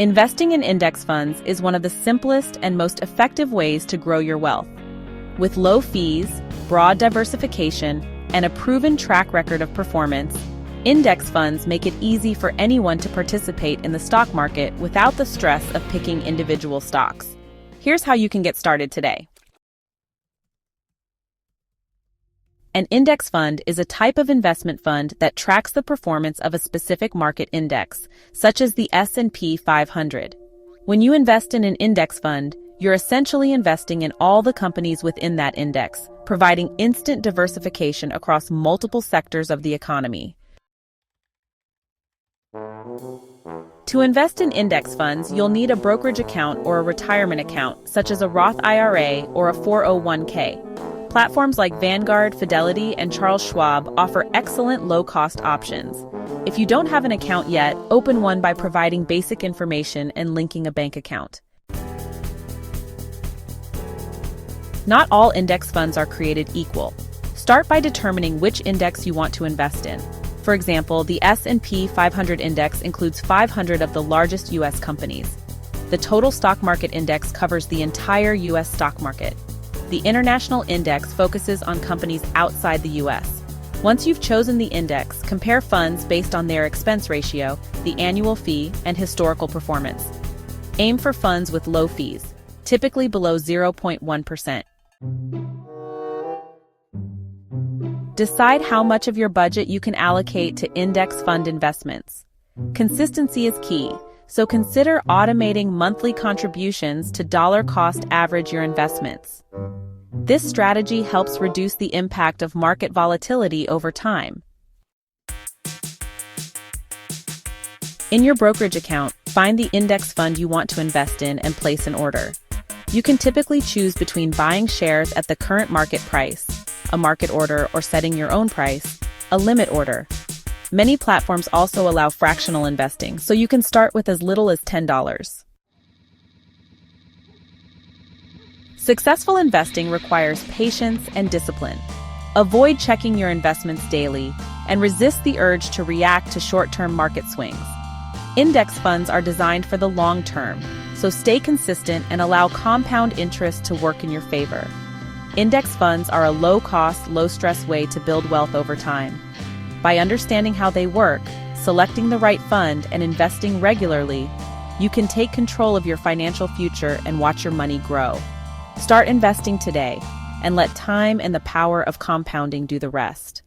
Investing in index funds is one of the simplest and most effective ways to grow your wealth. With low fees, broad diversification, and a proven track record of performance, index funds make it easy for anyone to participate in the stock market without the stress of picking individual stocks. Here's how you can get started today. An index fund is a type of investment fund that tracks the performance of a specific market index, such as the S&P 500. When you invest in an index fund, you're essentially investing in all the companies within that index, providing instant diversification across multiple sectors of the economy. To invest in index funds, you'll need a brokerage account or a retirement account, such as a Roth IRA or a 401k. Platforms like Vanguard, Fidelity, and Charles Schwab offer excellent low-cost options. If you don't have an account yet, open one by providing basic information and linking a bank account. Not all index funds are created equal. Start by determining which index you want to invest in. For example, the S&P 500 index includes 500 of the largest U.S. companies. The total stock market index covers the entire U.S. stock market. The international index focuses on companies outside the U.S. Once you've chosen the index, compare funds based on their expense ratio, the annual fee, and historical performance. Aim for funds with low fees, typically below 0.1%. Decide how much of your budget you can allocate to index fund investments. Consistency is key, so consider automating monthly contributions to dollar-cost average your investments. This strategy helps reduce the impact of market volatility over time. In your brokerage account, find the index fund you want to invest in and place an order. You can typically choose between buying shares at the current market price, a market order, or setting your own price, a limit order. Many platforms also allow fractional investing, so you can start with as little as $10. Successful investing requires patience and discipline. Avoid checking your investments daily and resist the urge to react to short-term market swings. Index funds are designed for the long term, so stay consistent and allow compound interest to work in your favor. Index funds are a low-cost, low-stress way to build wealth over time. By understanding how they work, selecting the right fund, and investing regularly, you can take control of your financial future and watch your money grow. Start investing today, and let time and the power of compounding do the rest.